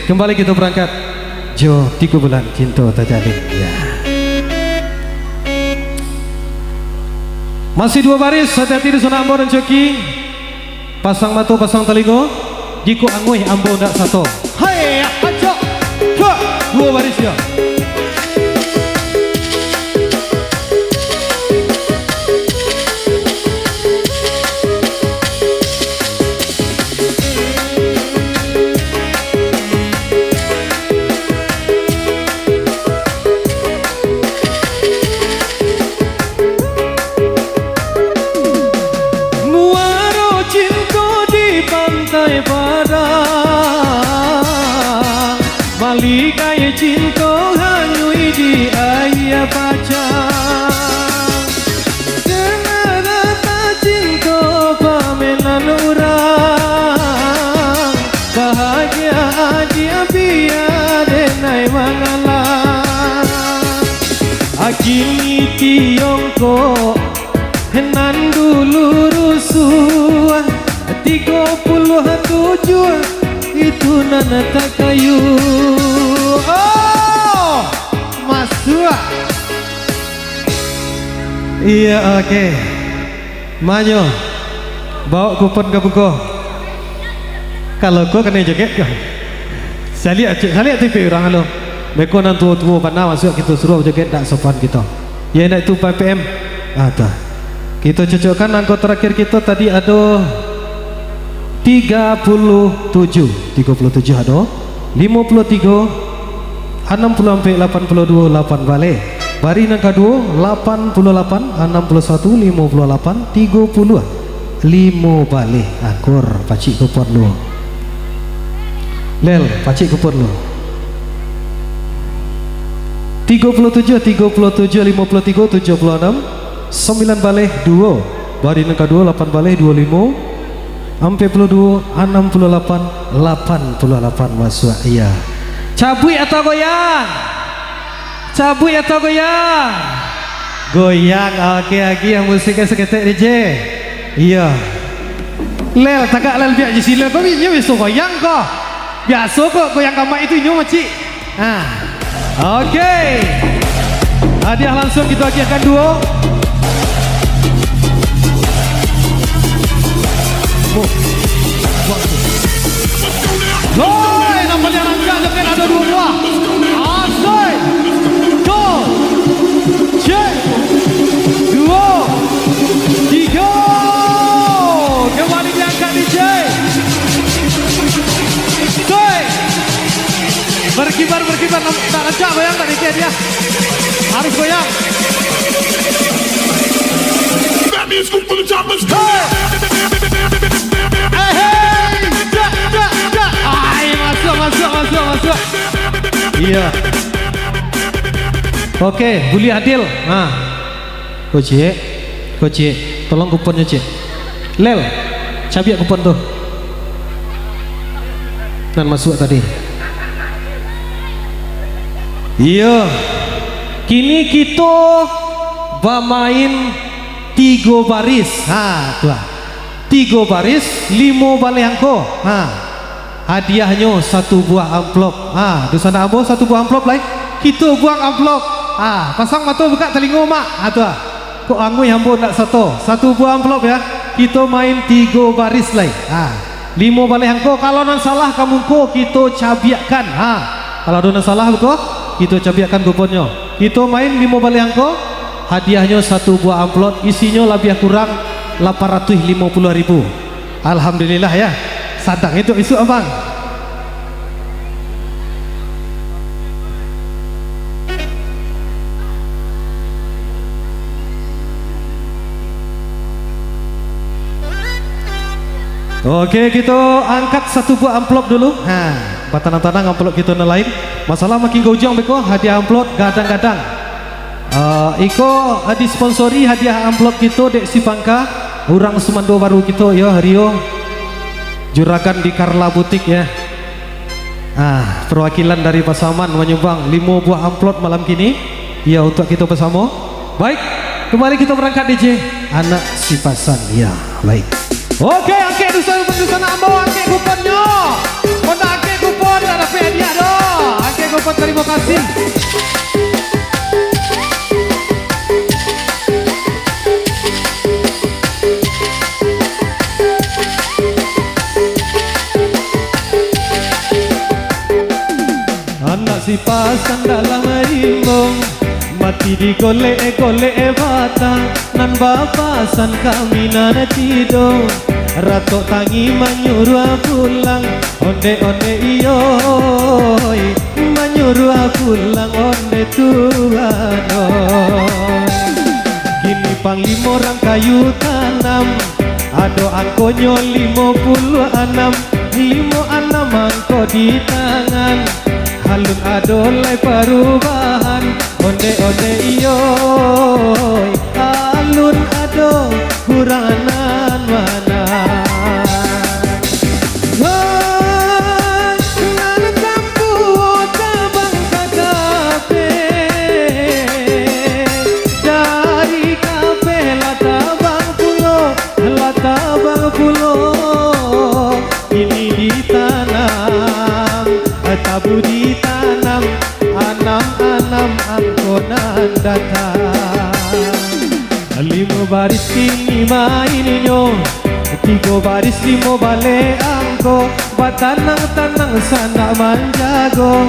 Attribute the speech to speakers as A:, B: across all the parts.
A: Kembali kita berangkat. Jo 3 bulan cinta terjalin. Ya. Masih 2 baris, hati-hati di zona ambo dan coki. Pasang mata, pasang telinga. Jika angui ambo ndak satu. Hai, ayo. 2 baris ya.
B: Malikai cinta hanyui di ayah baca dengan rata cinta pamenan orang bahagia dia biar denai mangalah akini tiongko henan dulu rusuh 37 itu nana tak kayu. Oh, masuk.
A: Iya, oke. Manyo, bawa kupon ke buku. Kalau kau kena jaket kau. Saya lihat TV orang lo. Mereka nan tua-tua pandang masuk kita suruh jaket tak sopan kita. Ya nak itu PPM. Tuh. Kita cocokkan angka terakhir kita tadi ada 37 ada 53 60 sampai 82 8 balik bari yang kedua 88 61 58 30 5 balik akur pacik kupon lu lel pacik kupon lu 37 53 53 76 9 balik 2 bari yang kedua 8 balik 25 42 68 88 masuk. Iya. Cabui atau goyang? Cabui atau goyang? Goyang. Oke lagi yang musiknya seketek DJ. Iya. Lel tagak lel biar je sila kau ni biasa goyang kau. Biasa kok goyang kamak itu nyu macik. Oke. Hadiah langsung kita hadiahkan duo. Loi, nampaknya rangka jaket ada 2 buah. Asoy. Go. Cek. 2 3. Kembali diangkat DJ. Soy. Berkibar tak rancak goyang tak dikit dia. Harus goyang. Masuk. Iya. Oke, Buli Adil. Cik, tolong kuponnya cik. Lel, cabiak kupon tuh. Dan masuk tadi. Iya. Kini kita bermain 3 baris. Tuh. 3 baris, 5 balik angko. Hadiahnya 1 buah amplop. Di sana ambo 1 buah amplop lain. Kita buang amplop. Pasang mata buka telinga mak. Tuh. Kok angui ambo nak 1 buah amplop ya. Kita main 3 baris lain. 5 balik angko. Kalau nan salah kamu ko kita cabiakkan. Kalau ada salah betul, kita cabiakkan kuponnya. Kita main 5 balik angko. Hadiahnya 1 buah amplop. Isinya lebih kurang 850.000. Alhamdulillah ya. Sadang itu isu abang. Oke, kita angkat 1 buah amplop dulu. Tanang amplop kita lain. Masalah makin gojong beko hadiah amplop gadang-gadang. Iko disponsori hadiah amplop kita dek si Pangka. Orang Sumando baru kita ya Rio. Juragan di Karla Butik ya. Perwakilan dari Pasaman menyumbang 5 buah amplop malam kini ya untuk kita bersama. Baik, kembali kita berangkat DJ anak si Pasan ya. Baik. Oke, angke dusun ambo angke kuponnya. Kondak angke kupon ada hadiah.
B: masih pasang dalam rimbong, mati digolek-golek batang, nan bapasan kami nan tidur. Ratok tangi menyuruh pulang, onde-onde iyoi, menyuruh pulang onde Tuhan. Kini panglima orang kayu tanam, ado angkonyo 56, 56 angko di tangan. Halun ado lai perubahan, onde-onde iyoi, halun ado kuranan mana. Ini ditanam, tabu ditanam, anam-anam angkonan datang. 5 baris ini maininyo, 3 baris 5 balik angko, batanang-tanang sana manjago.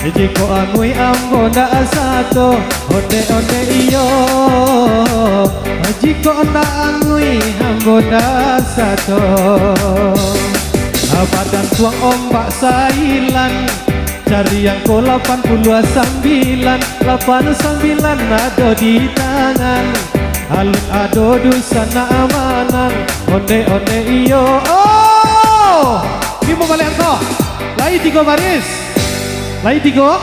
B: Jiko angui ambo ndak satu, onde-onde iyo. Jiko ndak angui ambo ndak satu. Badan tuang ombak sailan, cari yang ko 89, 89 ado di tangan. Alun ado dusana amanang, onde-onde iyo. Oh, ini mau balik angko. Lai 3 baris. Lai 3.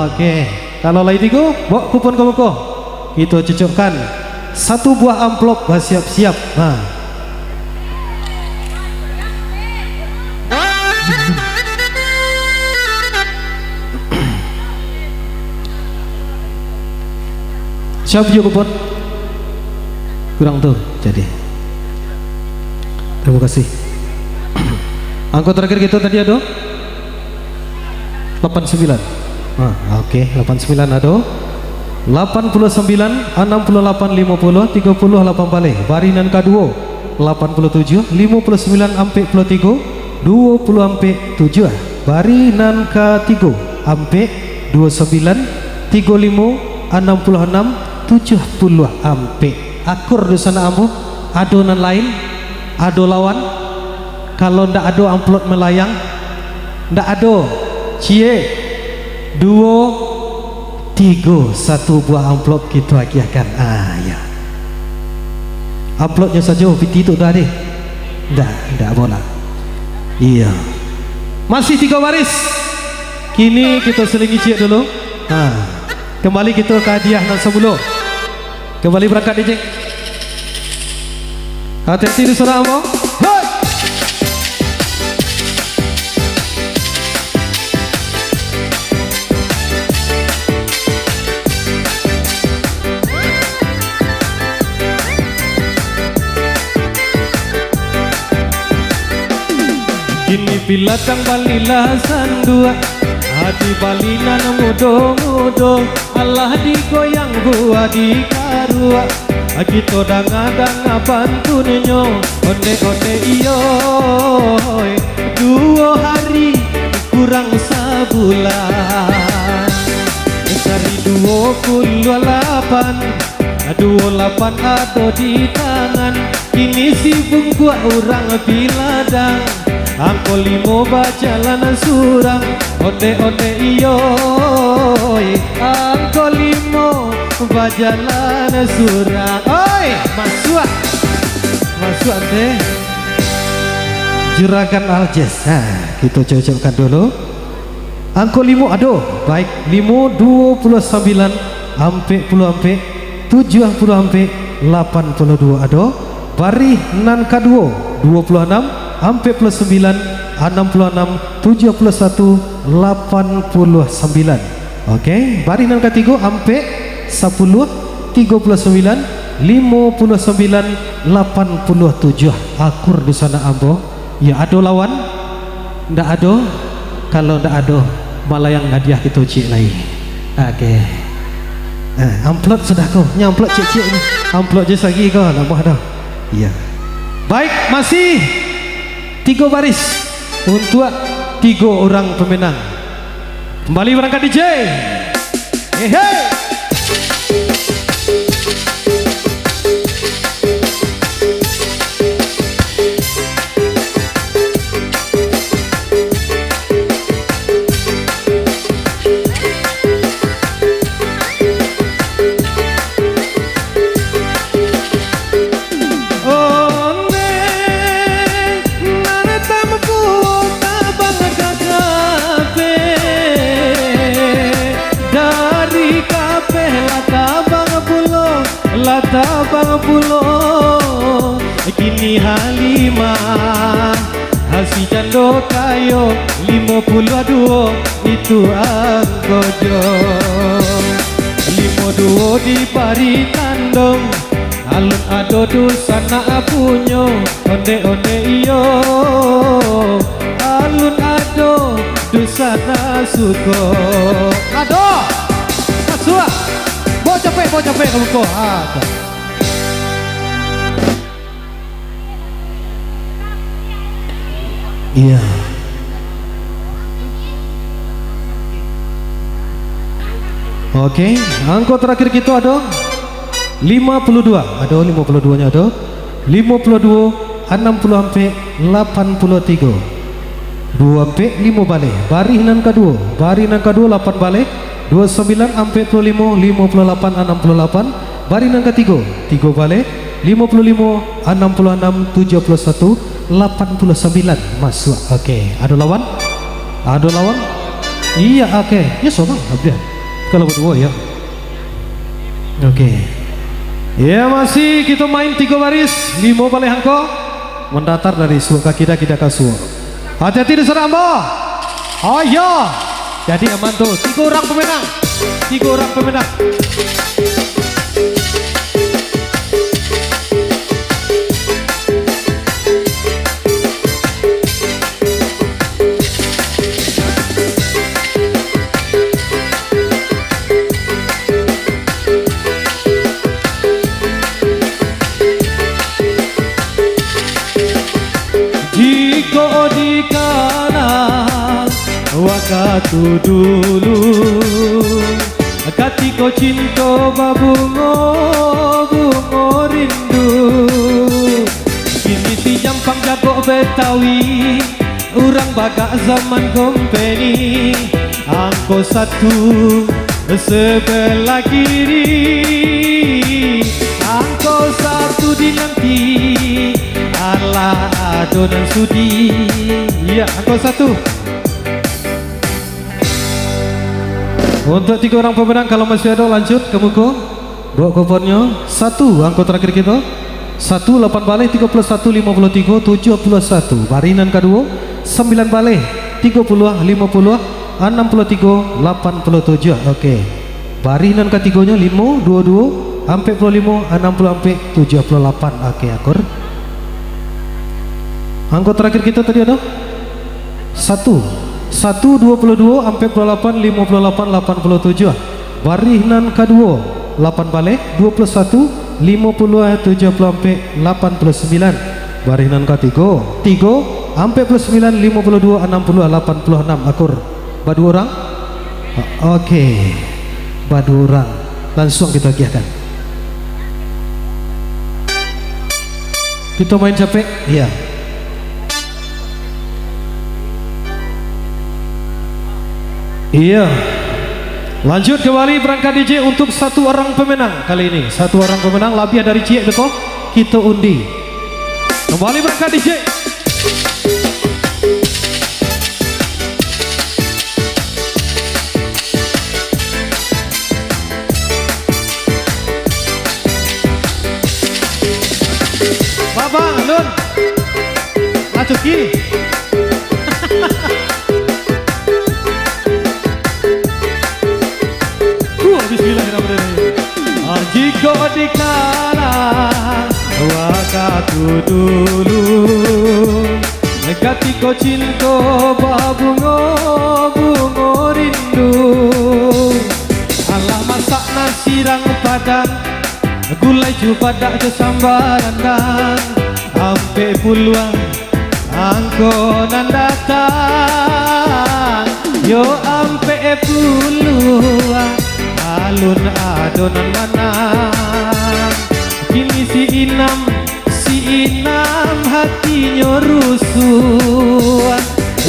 B: Oke, kalau lai 3, bawa kupon ke buku. Kita cocokkan 1 buah amplop, siap-siap. Nah. Siapa juga kupon? Kurang tuh, jadi. Terima kasih. Angka terakhir kita tadi ada 89. Oke, 89 ada 89, 68, 50, 38 balik. Barinan kedua 87, 59 ampe 3, 20 ampe 7. Barinan ketiga ampe 29, 35, 66, 70 ampe. Akur di sana ambo. Adonan lain, ado lawan. Kalau ndak ado amplop melayang, ndak ado cie 2, 3, 1 buah amplop kita hadiahkan. Ya. Amplopnya saja piti itu dah deh. Ndak bola. Iya. Masih 3 baris. Kini kita selingi cie dulu. Kembali kita ke hadiah nan sebelum. Kembali berangkat DJ. Hati-hati di sana ambo. Kini bila tang balilah sandua, hati balinan mudo-mudo, Allah digoyang gua di karua. Kita dang-dang bantunnya, onde-onde iyo. 2 hari kurang sebulan, cari 28, 28 ada di tangan. Kini sibuk gua orang biladang, angko 5 bajalan surang, onde-onde iyo. Angko 5 bajalan surang. Oi, masuk teh Juragan Aljes. Kita cocokkan dulu. Angko 5 aduh, baik 5, 29 ampe 10 ampe 70 ampe 82 aduh. Bari nan kedua 26 ampe plus 9, 66, 71, 89. Oke, bari nan ketiga ampe 10, 39, 59, 87. Akur di sana ambo. Ya ada lawan, ndak ada. Kalau ndak ada, malah yang hadiah kita cik lagi. Oke. Amplop sudah kau, nyamplop cik-cik ni. Amplop je lagi kau, nak buat dah. Ya. Baik, masih 3 baris untuk 3 orang pemenang.
A: Kembali berangkat DJ. Hey.
B: Tabang pulau kini Halimah Hasi jando kayo 52 itu angkojo 52 di pari tandong alun ado dusana punyo onde iyo alun ado dusana suko ado kasua mau capek kamu kok ada. Iya. Oke, angka terakhir kita ada 52. Ada 52-nya ada. 52 60 sampai 83. 2 sampai 5 balik. Barinan kedua 8 balik. 29 sampai 25 58 68. Barinan ketiga 3 balik. 55 66 71 89 masuk. Oke, ada lawan? Ada lawan? Iya, oke. Ya sobat, abdia. Kalau berdua ya. Oke. Ya masih kita main 3 baris, 5 balik hangko. Mendatar dari suka kita kasur. Hati-hati di sana, Ambo. Oh iya. Jadi aman tuh. 3 orang pemenang. 3 orang pemenang. Waktu dulu katiko cinta babungo rindu kini si jampang jago Betawi urang bagak zaman company angko 1 sebelah kiri angko 1 dinanti ala adonan sudi ya angko 1. Untuk 3 orang pemenang kalau masih ada lanjut ke muka bawa kuponnya 1 angka terakhir kita 1 8 balik 31 53 71 barinan kedua 9 balik 30 50 63 87. Oke, barinan ketiganya 5 22 sampai 45 60 sampai 78. Oke, akur angka terakhir kita tadi ada 1 22 sampai 28 58 87. Barinan kedua 8 balik 21 50 70 sampai 89. Barinan ketiga 3 sampai 9 52 60 86. Akur badu orang. Oke, badu orang langsung kita giahkan. Kita main capek iya. Iya. Lanjut kembali berangkat DJ untuk 1 orang pemenang kali ini. 1 orang pemenang lebih dari Ciek Beko kita undi. Kembali berangkat DJ. Baba, Nun. Lacuki. Jika dikala waktu dulu ketika cinta babungo rindu alah masak nasi rang padang gulai cupada ke sambaran dan ampe puluhan angkonan datang yo ampe puluh alun adonan manang. Kini si Inam hatinya rusuh.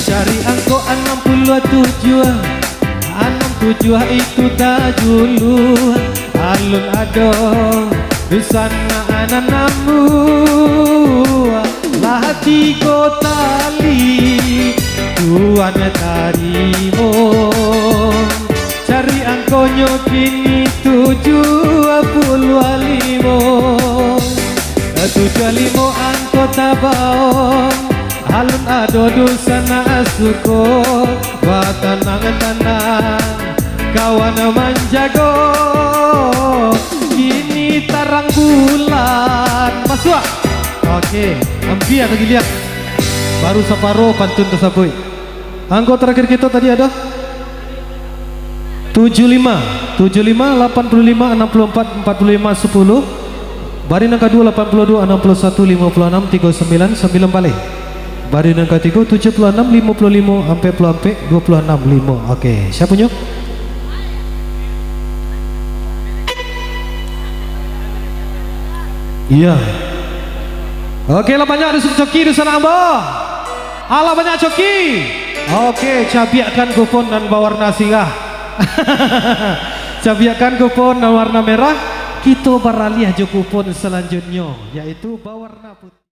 B: Cari angko 67 itu tak julu. Alun ado dusana ananamu lah tiga tali tuan tarimo. Cari angkonyo kini 75 angko tabaong. Alun ado dusana asuko batanang-tanang kawan manjago. Kini tarang bulan masuk. Oke, ambi atau giliak baru separuh pantun tersebut. Angko terakhir kita tadi ada 75, 85, 85, 64, 45, 10. Baris yang kedua 82, 61, 56, 39, 9 balik. Baris yang ketiga 76, 55, sampai 26, 5. Oke, siapa punya? Iya. Oke lah, banyak ada coki di sana abah. Alah banyak coki. Oke, cabiakan kupon dan berwarna singa. Cabiakan kupon dan warna merah. Kita beralih je kupon selanjutnya, yaitu berwarna putih.